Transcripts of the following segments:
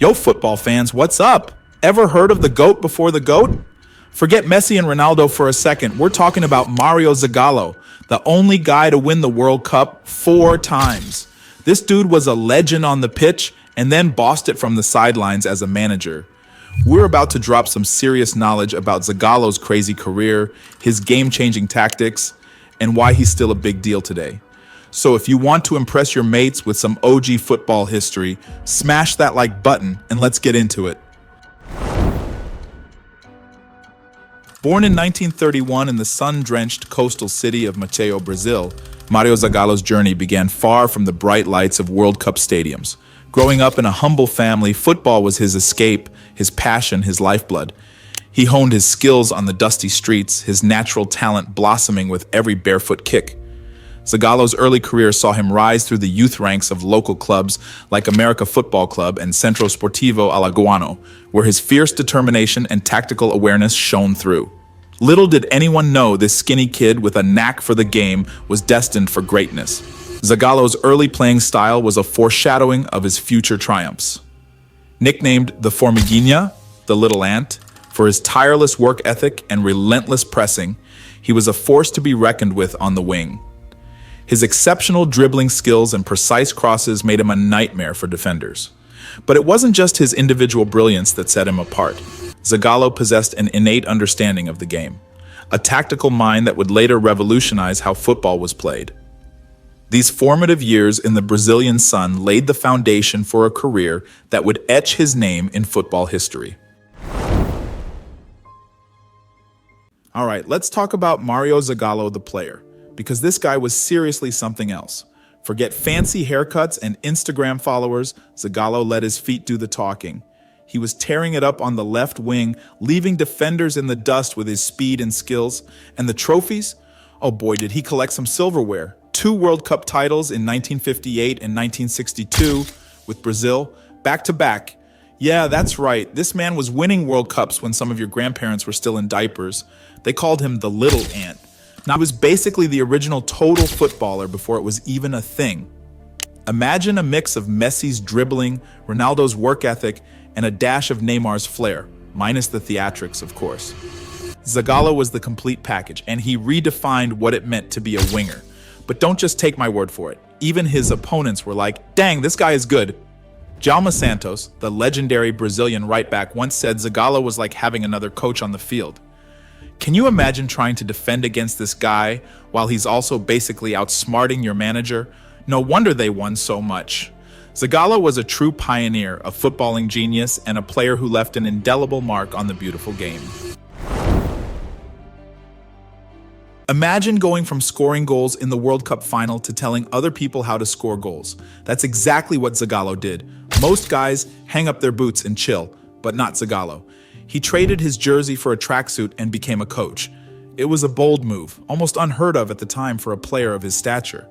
Yo, football fans, what's up? Ever heard of the GOAT before the GOAT? Forget Messi and Ronaldo for a second. We're talking about Mário Zagallo, the only guy to win the World Cup 4 times. This dude was a legend on the pitch and then bossed it from the sidelines as a manager. We're about to drop some serious knowledge about Zagallo's crazy career, his game-changing tactics, and why he's still a big deal today. So if you want to impress your mates with some OG football history, smash that like button and let's get into it. Born in 1931 in the sun-drenched coastal city of Maceió, Brazil, Mário Zagallo's journey began far from the bright lights of World Cup stadiums. Growing up in a humble family, football was his escape, his passion, his lifeblood. He honed his skills on the dusty streets, his natural talent blossoming with every barefoot kick. Zagallo's early career saw him rise through the youth ranks of local clubs like America Football Club and Centro Sportivo Alagoano, where his fierce determination and tactical awareness shone through. Little did anyone know this skinny kid with a knack for the game was destined for greatness. Zagallo's early playing style was a foreshadowing of his future triumphs. Nicknamed the Formiguinha, the little ant, for his tireless work ethic and relentless pressing, he was a force to be reckoned with on the wing. His exceptional dribbling skills and precise crosses made him a nightmare for defenders. But it wasn't just his individual brilliance that set him apart. Zagallo possessed an innate understanding of the game, a tactical mind that would later revolutionize how football was played. These formative years in the Brazilian sun laid the foundation for a career that would etch his name in football history. All right, let's talk about Mário Zagallo, the player, because this guy was seriously something else. Forget fancy haircuts and Instagram followers, Zagallo let his feet do the talking. He was tearing it up on the left wing, leaving defenders in the dust with his speed and skills. And the trophies? Oh boy, did he collect some silverware. 2 World Cup titles in 1958 and 1962 with Brazil, back to back. Yeah, that's right. This man was winning World Cups when some of your grandparents were still in diapers. They called him the little ant. Now, he was basically the original total footballer before it was even a thing. Imagine a mix of Messi's dribbling, Ronaldo's work ethic, and a dash of Neymar's flair, minus the theatrics, of course. Zagallo was the complete package, and he redefined what it meant to be a winger. But don't just take my word for it. Even his opponents were like, dang, this guy is good. Djalma Santos, the legendary Brazilian right-back, once said Zagallo was like having another coach on the field. Can you imagine trying to defend against this guy while he's also basically outsmarting your manager? No wonder they won so much. Zagallo was a true pioneer, a footballing genius, and a player who left an indelible mark on the beautiful game. Imagine going from scoring goals in the World Cup final to telling other people how to score goals. That's exactly what Zagallo did. Most guys hang up their boots and chill, but not Zagallo. He traded his jersey for a tracksuit and became a coach. It was a bold move, almost unheard of at the time for a player of his stature.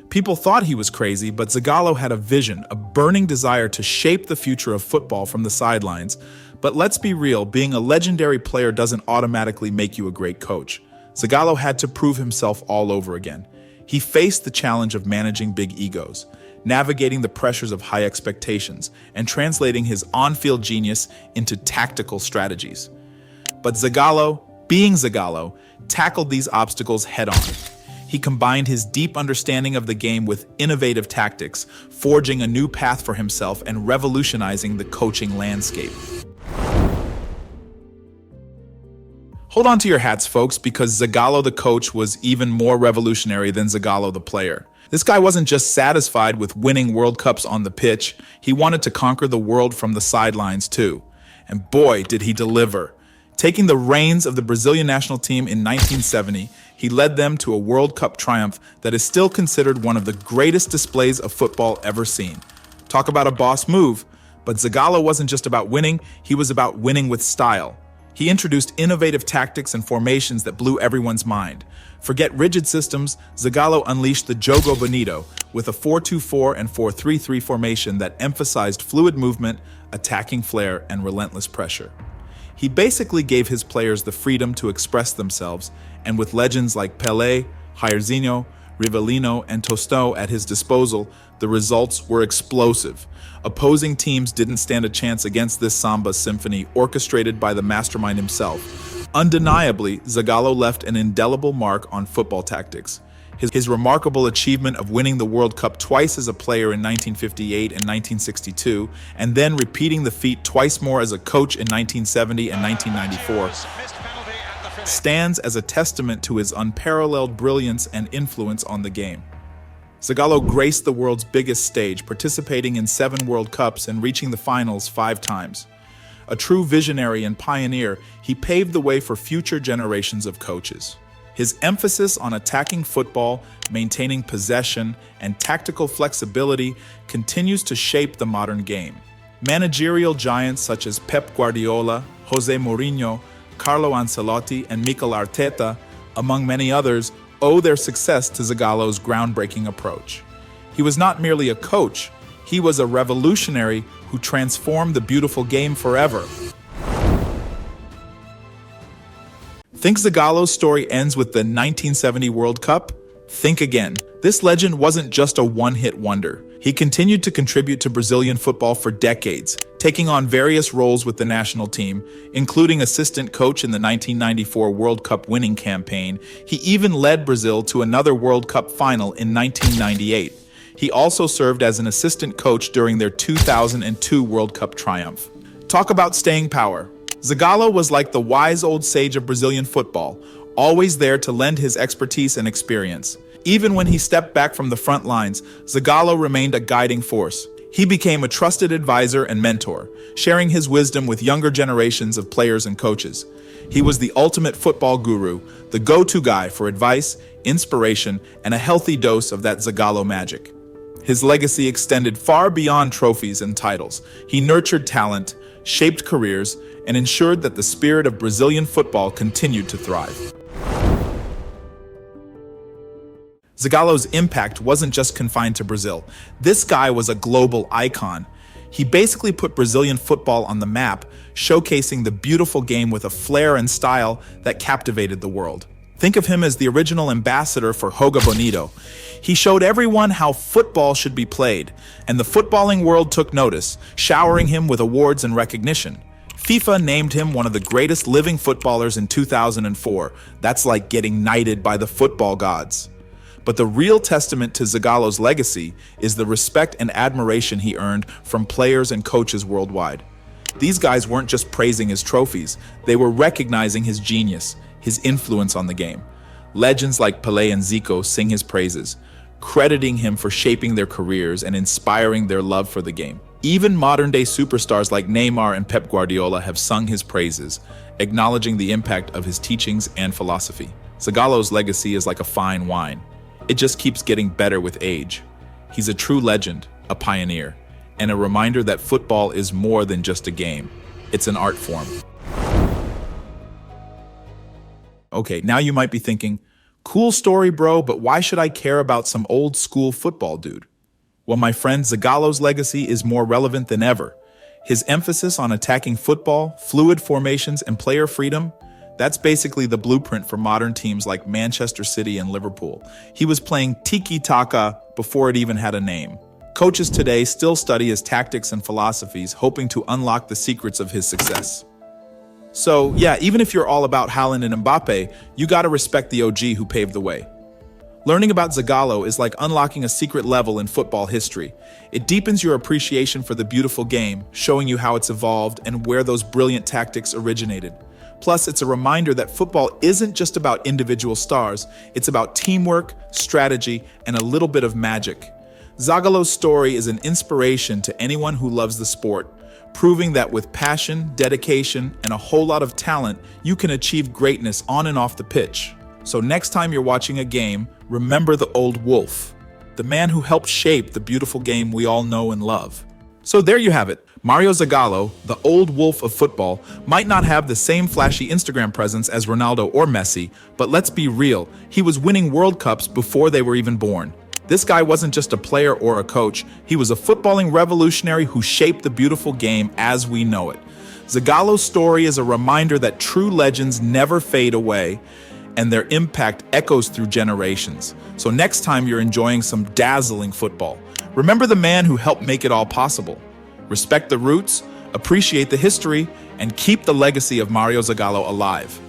People thought he was crazy, but Zagallo had a vision, a burning desire to shape the future of football from the sidelines. But let's be real, being a legendary player doesn't automatically make you a great coach. Zagallo had to prove himself all over again. He faced the challenge of managing big egos, navigating the pressures of high expectations, and translating his on-field genius into tactical strategies. But Zagallo, being Zagallo, tackled these obstacles head-on. He combined his deep understanding of the game with innovative tactics, forging a new path for himself and revolutionizing the coaching landscape. Hold on to your hats, folks, because Zagallo the coach was even more revolutionary than Zagallo the player. This guy wasn't just satisfied with winning World Cups on the pitch, he wanted to conquer the world from the sidelines too. And boy, did he deliver. Taking the reins of the Brazilian national team in 1970, he led them to a World Cup triumph that is still considered one of the greatest displays of football ever seen. Talk about a boss move, but Zagallo wasn't just about winning, he was about winning with style. He introduced innovative tactics and formations that blew everyone's mind. Forget rigid systems, Zagallo unleashed the Jogo Bonito with a 4-2-4 and 4-3-3 formation that emphasized fluid movement, attacking flair, and relentless pressure. He basically gave his players the freedom to express themselves, and with legends like Pelé, Jairzinho, Rivellino, and Tostão at his disposal, the results were explosive. Opposing teams didn't stand a chance against this samba symphony orchestrated by the mastermind himself. Undeniably, Zagallo left an indelible mark on football tactics. His remarkable achievement of winning the World Cup twice as a player in 1958 and 1962, and then repeating the feat twice more as a coach in 1970 and 1994, stands as a testament to his unparalleled brilliance and influence on the game. Zagallo graced the world's biggest stage, participating in 7 World Cups and reaching the finals 5 times. A true visionary and pioneer, he paved the way for future generations of coaches. His emphasis on attacking football, maintaining possession, and tactical flexibility continues to shape the modern game. Managerial giants such as Pep Guardiola, José Mourinho, Carlo Ancelotti, and Mikel Arteta, among many others, owe their success to Zagallo's groundbreaking approach. He was not merely a coach, he was a revolutionary who transformed the beautiful game forever. Think Zagallo's story ends with the 1970 World Cup? Think again. This legend wasn't just a one-hit wonder. He continued to contribute to Brazilian football for decades, taking on various roles with the national team, including assistant coach in the 1994 World Cup winning campaign. He even led Brazil to another World Cup final in 1998. He also served as an assistant coach during their 2002 World Cup triumph. Talk about staying power. Zagallo was like the wise old sage of Brazilian football, always there to lend his expertise and experience. Even when he stepped back from the front lines, Zagallo remained a guiding force. He became a trusted advisor and mentor, sharing his wisdom with younger generations of players and coaches. He was the ultimate football guru, the go-to guy for advice, inspiration, and a healthy dose of that Zagallo magic. His legacy extended far beyond trophies and titles. He nurtured talent, shaped careers, and ensured that the spirit of Brazilian football continued to thrive. Zagallo's impact wasn't just confined to Brazil. This guy was a global icon. He basically put Brazilian football on the map, showcasing the beautiful game with a flair and style that captivated the world. Think of him as the original ambassador for Joga Bonito. He showed everyone how football should be played, and the footballing world took notice, showering him with awards and recognition. FIFA named him one of the greatest living footballers in 2004. That's like getting knighted by the football gods. But the real testament to Zagallo's legacy is the respect and admiration he earned from players and coaches worldwide. These guys weren't just praising his trophies, they were recognizing his genius, his influence on the game. Legends like Pelé and Zico sing his praises, crediting him for shaping their careers and inspiring their love for the game. Even modern-day superstars like Neymar and Pep Guardiola have sung his praises, acknowledging the impact of his teachings and philosophy. Zagallo's legacy is like a fine wine. It just keeps getting better with age. He's a true legend, a pioneer, and a reminder that football is more than just a game. It's an art form. Okay, now you might be thinking, cool story, bro, but why should I care about some old school football dude? Well, my friend, Zagallo's legacy is more relevant than ever. His emphasis on attacking football, fluid formations, and player freedom, that's basically the blueprint for modern teams like Manchester City and Liverpool. He was playing tiki-taka before it even had a name. Coaches today still study his tactics and philosophies, hoping to unlock the secrets of his success. So, yeah, even if you're all about Haaland and Mbappe, you gotta respect the OG who paved the way. Learning about Zagallo is like unlocking a secret level in football history. It deepens your appreciation for the beautiful game, showing you how it's evolved and where those brilliant tactics originated. Plus, it's a reminder that football isn't just about individual stars, it's about teamwork, strategy, and a little bit of magic. Zagallo's story is an inspiration to anyone who loves the sport, proving that with passion, dedication, and a whole lot of talent, you can achieve greatness on and off the pitch. So next time you're watching a game, remember the old wolf, the man who helped shape the beautiful game we all know and love. So there you have it. Mário Zagallo, the old wolf of football, might not have the same flashy Instagram presence as Ronaldo or Messi, but let's be real, he was winning World Cups before they were even born. This guy wasn't just a player or a coach, he was a footballing revolutionary who shaped the beautiful game as we know it. Zagallo's story is a reminder that true legends never fade away, and their impact echoes through generations. So next time you're enjoying some dazzling football, remember the man who helped make it all possible. Respect the roots, appreciate the history, and keep the legacy of Mário Zagallo alive.